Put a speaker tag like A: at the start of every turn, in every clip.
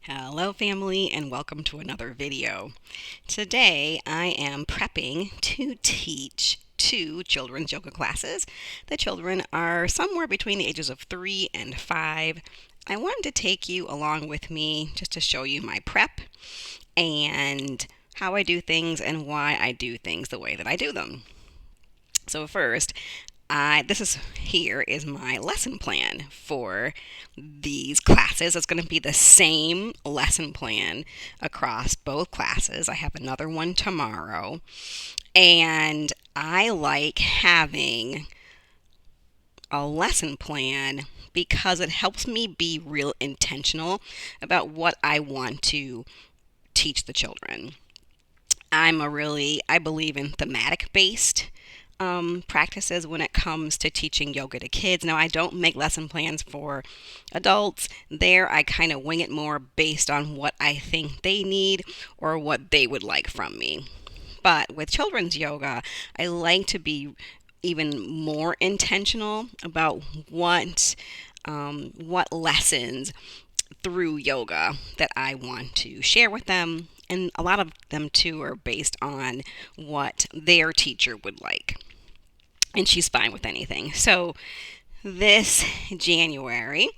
A: Hello family and welcome to another video. Today I am prepping to teach two children's yoga classes. The children are somewhere between the ages of 3 and 5. I wanted to take you along with me just to show you my prep and how I do things and why I do things the way that I do them. So first, here is my lesson plan for these classes. It's going to be the same lesson plan across both classes. I have another one tomorrow, and I like having a lesson plan because it helps me be real intentional about what I want to teach the children. I believe in thematic based practices when it comes to teaching yoga to kids. Now, I don't make lesson plans for adults. There, I kind of wing it more based on what I think they need or what they would like from me. But with children's yoga, I like to be even more intentional about what lessons through yoga that I want to share with them. And a lot of them too are based on what their teacher would like. And she's fine with anything. So this January,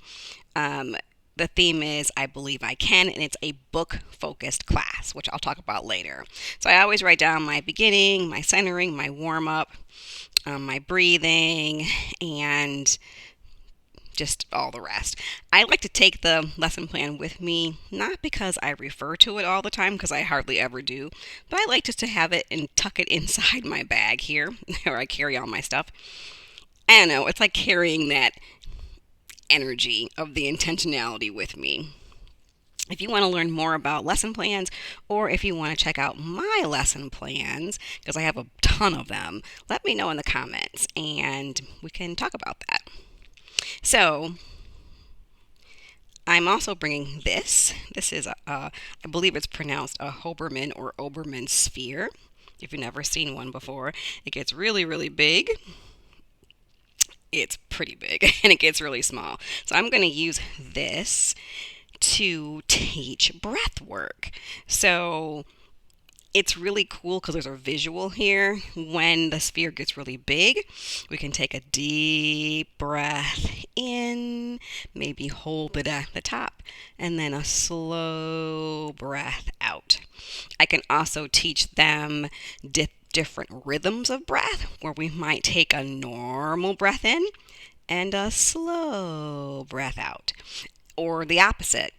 A: the theme is I Believe I Can, and it's a book focused class, which I'll talk about later. So I always write down my beginning, my centering, my warm up, my breathing, and just all the rest. I like to take the lesson plan with me, not because I refer to it all the time, because I hardly ever do, but I like just to have it and tuck it inside my bag here, where I carry all my stuff. I don't know, it's like carrying that energy of the intentionality with me. If you want to learn more about lesson plans, or if you want to check out my lesson plans, because I have a ton of them, let me know in the comments and we can talk about that. So, I'm also bringing this. This is, I believe it's pronounced a Hoberman or Obermann sphere. If you've never seen one before, it gets really, really big. It's pretty big and it gets really small. So I'm going to use this to teach breath work. So it's really cool because there's a visual here. When the sphere gets really big, we can take a deep breath in, maybe hold it at the top, and then a slow breath out. I can also teach them different rhythms of breath, where we might take a normal breath in and a slow breath out, or the opposite.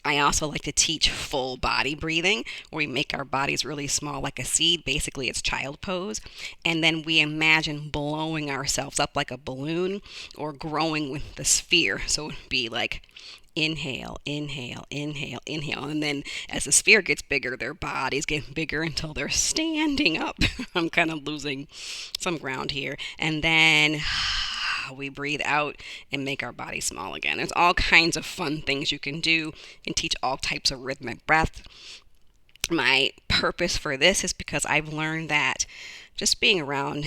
A: I also like to teach full body breathing, where we make our bodies really small like a seed. Basically, it's child pose. And then we imagine blowing ourselves up like a balloon or growing with the sphere. So it would be like inhale, inhale, inhale, inhale. And then as the sphere gets bigger, their bodies get bigger until they're standing up. I'm kind of losing some ground here. And then we breathe out and make our body small again. There's all kinds of fun things you can do and teach all types of rhythmic breath. My purpose for this is because I've learned that just being around,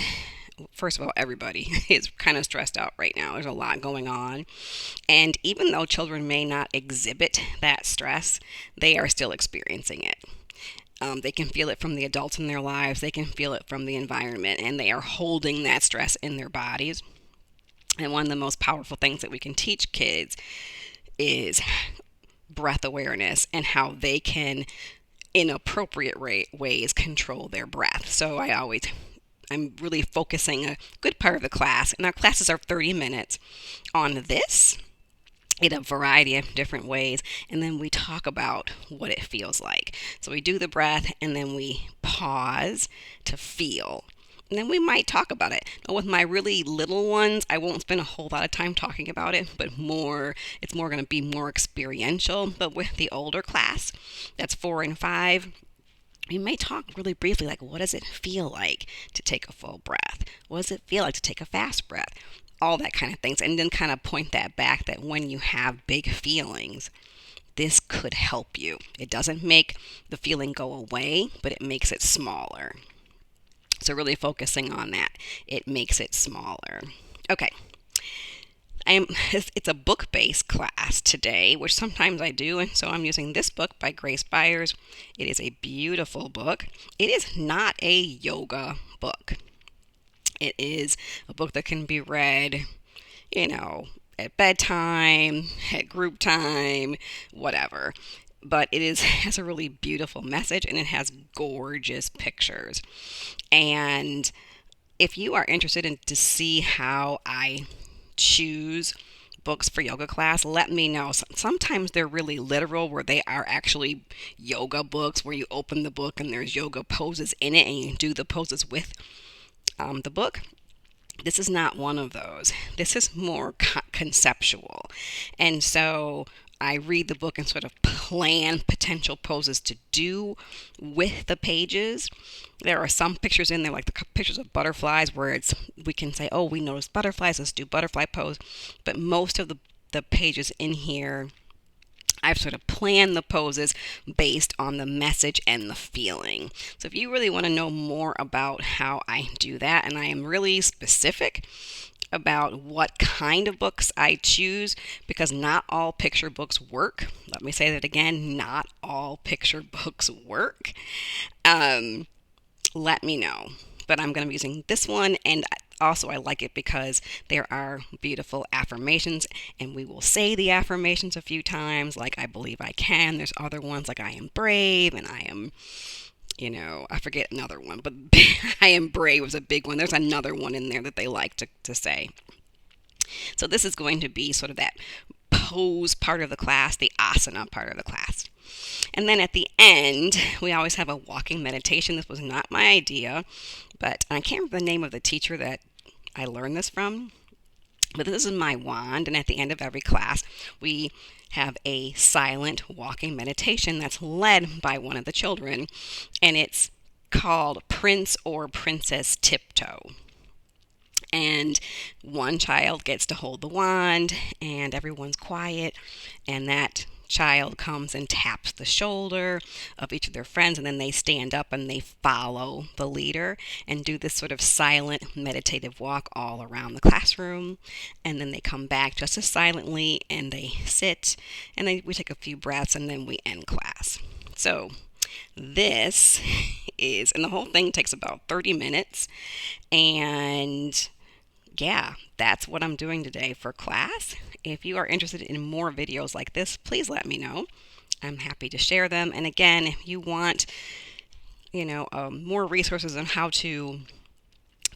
A: first of all, everybody is kind of stressed out right now. There's a lot going on. And even though children may not exhibit that stress, they are still experiencing it. They can feel it from the adults in their lives. They can feel it from the environment, and they are holding that stress in their bodies. And one of the most powerful things that we can teach kids is breath awareness and how they can, in appropriate ways, control their breath. So I'm really focusing a good part of the class, and our classes are 30 minutes, on this in a variety of different ways, and then we talk about what it feels like. So we do the breath, and then we pause to feel. And then we might talk about it. But with my really little ones, I won't spend a whole lot of time talking about it, but it's more going to be more experiential. But with the older class, that's 4 and 5, we may talk really briefly, like, what does it feel like to take a full breath? What does it feel like to take a fast breath? All that kind of things. And then kind of point that back, that when you have big feelings, this could help you. It doesn't make the feeling go away, but it makes it smaller. So really focusing on that, it makes it smaller. Okay. It's a book-based class today, which sometimes I do, and so I'm using this book by Grace Byers. It is a beautiful book. It is not a yoga book. It is a book that can be read, you know, at bedtime, at group time, whatever. But it is has a really beautiful message, and it has gorgeous pictures. And if you are interested in to see how I choose books for yoga class, let me know. Sometimes they're really literal, where they are actually yoga books, where you open the book and there's yoga poses in it and you do the poses with the book. This is not one of those. This is more conceptual. And so I read the book and sort of plan potential poses to do with the pages. There are some pictures in there, like the pictures of butterflies, where we can say, oh, we noticed butterflies, let's do butterfly pose. But most of the pages in here, I've sort of planned the poses based on the message and the feeling. So if you really want to know more about how I do that, and I am really specific about what kind of books I choose, because not all picture books work. Let me say that again, not all picture books work. Let me know. But I'm going to be using this one, and also I like it because there are beautiful affirmations, and we will say the affirmations a few times, like I believe I can. There's other ones like I am brave, and I am, I forget another one, but I am brave was a big one. There's another one in there that they like to say. So this is going to be sort of that pose part of the class, the asana part of the class. And then at the end, we always have a walking meditation. This was not my idea, but I can't remember the name of the teacher that I learned this from. But this is my wand, and at the end of every class, we have a silent walking meditation that's led by one of the children, and it's called Prince or Princess Tiptoe. And one child gets to hold the wand, and everyone's quiet, and that child comes and taps the shoulder of each of their friends, and then they stand up and they follow the leader and do this sort of silent meditative walk all around the classroom. And then they come back just as silently and they sit, and then we take a few breaths, and then we end class. So this is, and the whole thing takes about 30 minutes, and yeah, that's what I'm doing today for class. If you are interested in more videos like this, please let me know. I'm happy to share them. And again, if you want, more resources on how to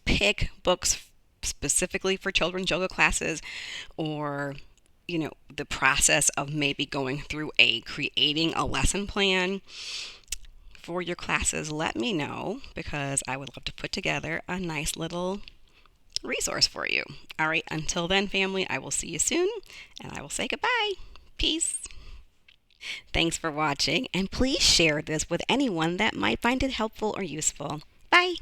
A: pick books specifically for children's yoga classes, or the process of maybe going through creating a lesson plan for your classes, let me know, because I would love to put together a nice little resource for you. All right, until then, family, I will see you soon, and I will say goodbye. Peace. Thanks for watching, and please share this with anyone that might find it helpful or useful. Bye.